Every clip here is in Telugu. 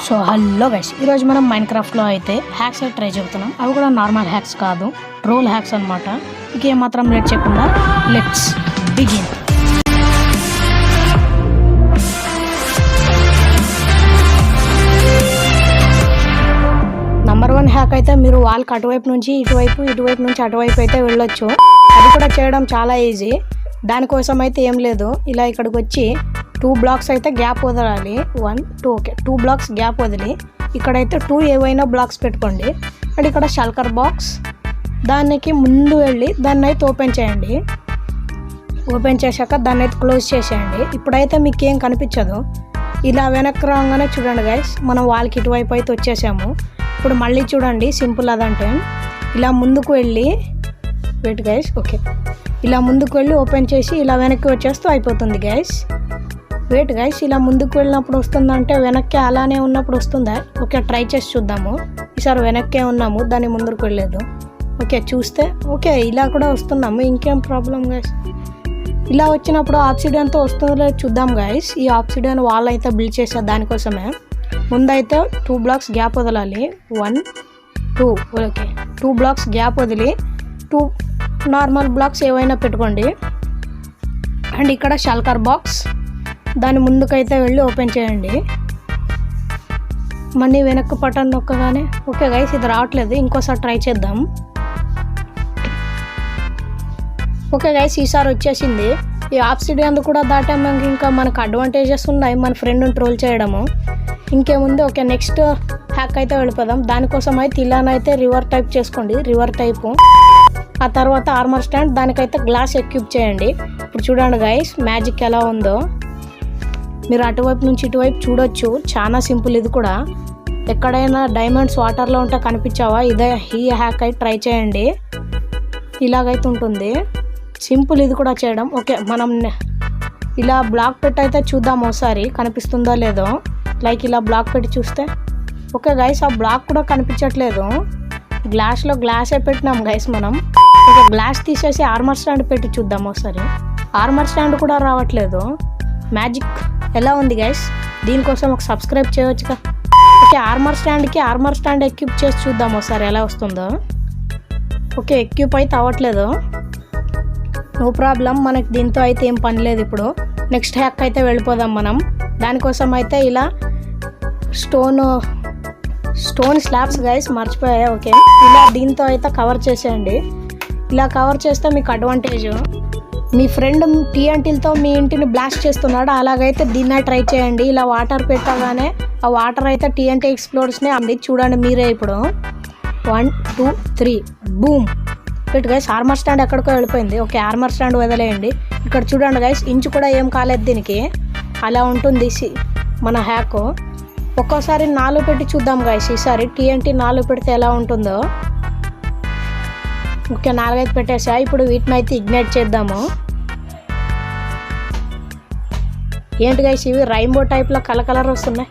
సో హలో గైస్, ఈరోజు మనం మైన్క్రాఫ్ట్లో అయితే హ్యాక్స్ అయితే ట్రై చేస్తున్నాం. అవి కూడా నార్మల్ హ్యాక్స్ కాదు, ట్రోల్ హ్యాక్స్ అనమాట. ఇక ఏమాత్రం లేట్ చేయకుండా లెట్స్ బిగిన్. నంబర్ 1 హ్యాక్ అయితే మీరు వాళ్ళకి అటువైపు నుంచి ఇటువైపు, ఇటువైపు నుంచి అటువైపు అయితే వెళ్ళొచ్చు. అది కూడా చేయడం చాలా ఈజీ. దానికోసం అయితే ఏం లేదు, ఇలా ఇక్కడికి వచ్చి 2 బ్లాక్స్ అయితే గ్యాప్ వదలాలి. 1 2 ఓకే 2 బ్లాక్స్ గ్యాప్ వదిలి ఇక్కడైతే 2 ఏవైనా బ్లాక్స్ పెట్టుకోండి. అండ్ ఇక్కడ షల్కర్ బాక్స్, దానికి ముందు వెళ్ళి దాన్ని అయితే ఓపెన్ చేయండి. ఓపెన్ చేశాక దాన్ని అయితే క్లోజ్ చేసేయండి. ఇప్పుడైతే మీకు ఏం కనిపించదు. ఇలా వెనక్కి రాగానే చూడండి గైస్, మనం వాళ్ళకి ఇటువైపు అయితే వచ్చేసాము. ఇప్పుడు మళ్ళీ చూడండి, సింపుల్ అదంటే ఇలా ముందుకు వెళ్ళి వెయిట్ గైస్, ఓకే ఇలా ముందుకు వెళ్ళి ఓపెన్ చేసి ఇలా వెనక్కి వచ్చేస్తూ అయిపోతుంది గైస్. వెయిట్ గైస్, ఇలా ముందుకు వెళ్ళినప్పుడు వస్తుందంటే వెనక్కి అలానే ఉన్నప్పుడు వస్తుందా? ఓకే ట్రై చేసి చూద్దాము. ఈసారి వెనక్కే ఉన్నాము, దాన్ని ముందుకు వెళ్ళలేదు. ఓకే చూస్తే ఓకే ఇలా కూడా వస్తున్నాము, ఇంకేం ప్రాబ్లం గైస్. ఇలా వచ్చినప్పుడు ఆబ్సిడియన్తో వస్తుందో లేదో చూద్దాం గైస్. ఈ ఆబ్సిడియన్ వాల్ అయితే బిల్డ్ చేసారు, దానికోసమే ముందైతే 2 బ్లాక్స్ గ్యాప్ వదలాలి. 1 2 ఓకే 2 బ్లాక్స్ గ్యాప్ వదిలి 2 నార్మల్ బ్లాక్స్ ఏవైనా పెట్టుకోండి. అండ్ ఇక్కడ షల్కర్ బాక్స్, దాని ముందుకైతే వెళ్ళి ఓపెన్ చేయండి. మళ్ళీ వెనక్కి బటన్ నొక్కగానే ఓకే గైస్ ఇది రావట్లేదు, ఇంకోసారి ట్రై చేద్దాం. ఓకే గైస్ ఈసారి వచ్చేసింది. ఈ ఆబ్సిడియన్ కూడా దాటాము, ఇంకా మనకు అడ్వాంటేజెస్ ఉన్నాయి మన ఫ్రెండ్ని ట్రోల్ చేయడము. ఇంకేముంది, ఓకే నెక్స్ట్ హ్యాక్ అయితే వెళ్ళిపోదాం. దానికోసం అయితే ఇలానైతే రివర్ టైప్ చేసుకోండి, రివర్ టైపు. ఆ తర్వాత ఆర్మర్ స్టాండ్, దానికైతే గ్లాస్ ఎక్విప్ చేయండి. ఇప్పుడు చూడండి గైస్ మ్యాజిక్ ఎలా ఉందో. మీరు అటువైపు నుంచి ఇటువైపు చూడొచ్చు, చాలా సింపుల్. ఇది కూడా ఎక్కడైనా డైమండ్స్ వాటర్లో ఉంటే కనిపించావా, ఇదే ఈ హ్యాక్ అయితే ట్రై చేయండి. ఇలాగైతే ఉంటుంది, సింపుల్ ఇది కూడా చేయడం. ఓకే మనం ఇలా బ్లాక్ పెట్టి అయితే చూద్దాం ఒకసారి కనిపిస్తుందో లేదో. లైక్ ఇలా బ్లాక్ పెట్టి చూస్తే ఓకే గైస్ ఆ బ్లాక్ కూడా కనిపించట్లేదు. గ్లాస్లో గ్లాసే పెట్టినాం గైస్ మనం. ఓకే గ్లాస్ తీసేసి ఆర్మర్ స్టాండ్ పెట్టి చూద్దాం ఒకసారి. ఆర్మర్ స్టాండ్ కూడా రావట్లేదు. మ్యాజిక్ ఎలా ఉంది గైస్, దీనికోసం ఒక సబ్స్క్రైబ్ చేయవచ్చుగా. ఓకే ఆర్మర్ స్టాండ్ ఎక్విప్ చేసి చూద్దాం ఒకసారి ఎలా వస్తుందో. ఓకే ఎక్విప్ అయితే అవ్వట్లేదు, నో ప్రాబ్లం, మనకి దీంతో అయితే ఏం పని లేదు. ఇప్పుడు నెక్స్ట్ హ్యాక్ అయితే వెళ్ళిపోదాం మనం. దానికోసం అయితే ఇలా స్టోన్ స్లాబ్స్ గైస్ మర్చిపోయా. ఓకే ఇలా దీంతో అయితే కవర్ చేసేయండి. ఇలా కవర్ చేస్తే మీకు అడ్వాంటేజ్, మీ ఫ్రెండ్ TNTలతో మీ ఇంటిని బ్లాస్ట్ చేస్తున్నాడు, అలాగైతే దీన్నే ట్రై చేయండి. ఇలా వాటర్ పెట్టగానే ఆ వాటర్ అయితే TNT ఎక్స్ప్లోడ్స్నే అంది. చూడండి మీరే ఇప్పుడు 1 2 3 బూమ్ పెట్టి గైస్. ఆర్మర్ స్టాండ్ ఎక్కడికో వెళ్ళిపోయింది. ఓకే ఆర్మర్ స్టాండ్ వదిలేయండి. ఇక్కడ చూడండి గైస్ ఇంచు కూడా ఏం కాలేదు దీనికి, అలా ఉంటుంది మన హ్యాక్. ఒక్కోసారి 4 పెట్టి చూద్దాం గైస్. ఈసారి TNT 4 పెడితే ఎలా ఉంటుందో. ఓకే 4 అయితే పెట్టేసా. ఇప్పుడు వీటిని అయితే ఇగ్నైట్ చేద్దాము. ఏంటి గైస్ ఇవి రైన్బో టైప్లో కలర్ వస్తున్నాయి.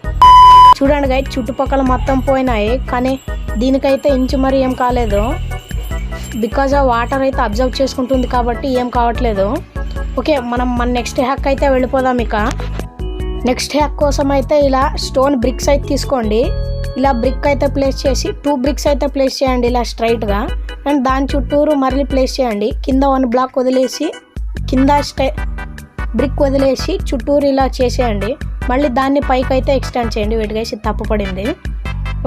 చూడండి గైస్ చుట్టుపక్కల మొత్తం పోయినాయి, కానీ దీనికైతే ఇంచు మరి ఏం కాలేదు. బికాజ్ ఆ వాటర్ అయితే అబ్జర్వ్ చేసుకుంటుంది కాబట్టి ఏం కావట్లేదు. ఓకే మన నెక్స్ట్ హ్యాక్ అయితే వెళ్ళిపోదాం. ఇక నెక్స్ట్ హ్యాక్ కోసం అయితే ఇలా స్టోన్ బ్రిక్స్ అయితే తీసుకోండి. ఇలా బ్రిక్ అయితే ప్లేస్ చేసి 2 బ్రిక్స్ అయితే ప్లేస్ చేయండి ఇలా స్ట్రైట్గా. అండ్ దాని చుట్టూరు మళ్ళీ ప్లేస్ చేయండి. కింద 1 బ్లాక్ వదిలేసి కింద బ్రిక్ వదిలేసి చుట్టూరు ఇలా చేసేయండి. మళ్ళీ దాన్ని పైకి అయితే ఎక్స్టెండ్ చేయండి. వీటికైతే తప్పు పడింది.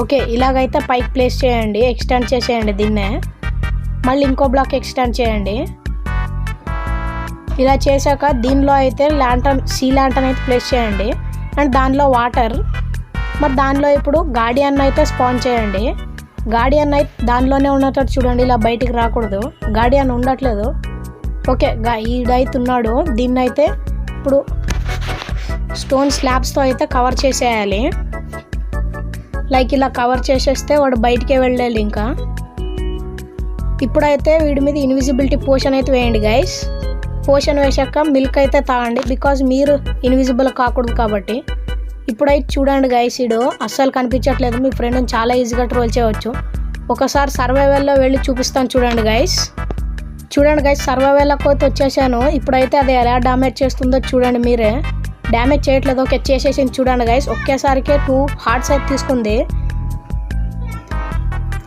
ఓకే ఇలాగైతే పైకి ప్లేస్ చేయండి, ఎక్స్టెండ్ చేసేయండి దీన్నే. మళ్ళీ ఇంకో బ్లాక్ ఎక్స్టెండ్ చేయండి. ఇలా చేశాక దీనిలో అయితే సీ ల్యాంటర్న్ అయితే ప్లేస్ చేయండి. అండ్ దానిలో వాటర్, మరి దానిలో ఇప్పుడు గార్డియన్ అయితే స్పాన్ చేయండి. గార్డియన్ అయితే దానిలోనే ఉన్నట్టు చూడండి, ఇలా బయటికి రాకూడదు. గార్డియన్ ఉండట్లేదు. ఓకే ఈడైతే ఉన్నాడు. దీన్ని అయితే ఇప్పుడు స్టోన్ స్లాబ్స్తో అయితే కవర్ చేసేయాలి. లైక్ ఇలా కవర్ చేసేస్తే వాడు బయటికే వెళ్ళాలి. ఇంకా ఇప్పుడైతే వీడి మీద ఇన్విజిబిలిటీ పోషన్ అయితే వేయండి గైస్. పోషన్ వేసాక మిల్క్ అయితే తాగండి, బికాజ్ మీరు ఇన్విజిబుల్ కాకూడదు కాబట్టి. ఇప్పుడైతే చూడండి గైస్ వీడు అస్సలు కనిపించట్లేదు. మీ ఫ్రెండ్ని చాలా ఈజీగా ట్రోల్ చేయవచ్చు. ఒకసారి సర్వైవల్లో వెళ్ళి చూపిస్తాను చూడండి గైస్. సర్వైవల్లోకి అయితే వచ్చేసాను. ఇప్పుడైతే అది ఎలా డామేజ్ చేస్తుందో చూడండి మీరే. డ్యామేజ్ చేయట్లేదు. ఓకే చేసేసింది చూడండి గైస్. ఒకేసారికే 2 హార్ట్స్ అయితే తీసుకుంది.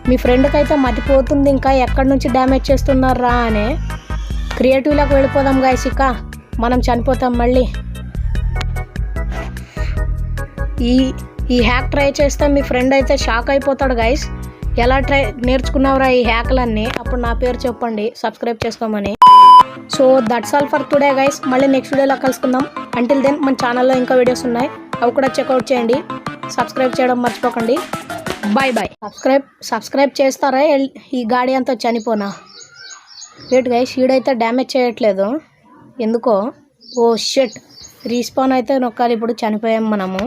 మీ ఫ్రెండ్కి అయితే మతిపోతుంది ఇంకా ఎక్కడి నుంచి డ్యామేజ్ చేస్తున్నారా అని. క్రియేటివ్లోకి వెళ్ళిపోదాం గైస్. ఇక మనం చనిపోతాం మళ్ళీ. ఈ హ్యాక్ ట్రై చేస్తే మీ ఫ్రెండ్ అయితే షాక్ అయిపోతాడు గైస్. ఎలా నేర్చుకున్నావురా ఈ హ్యాక్లన్నీ, అప్పుడు నా పేరు చెప్పండి, సబ్స్క్రైబ్ చేసుకోమని. So that's all for today guys. మళ్ళీ నెక్స్ట్ వీడియోలో కలుసుకుందాం. అంటిల్ దెన్ మన ఛానల్లో ఇంకా వీడియోస్ ఉన్నాయి, అవి కూడా చెక్అవుట్ చేయండి. సబ్స్క్రైబ్ చేయడం మర్చిపోకండి. Bye bye. సబ్స్క్రైబ్ చేస్తారా? ఈ గాడి అంతా చనిపోనా? వెయిట్ గైస్, షీడైతే డ్యామేజ్ చేయట్లేదు ఎందుకో. ఓ షిట్, రీస్పాన్ అయితే నొక్కాలి. ఇప్పుడు చనిపోయాం మనము.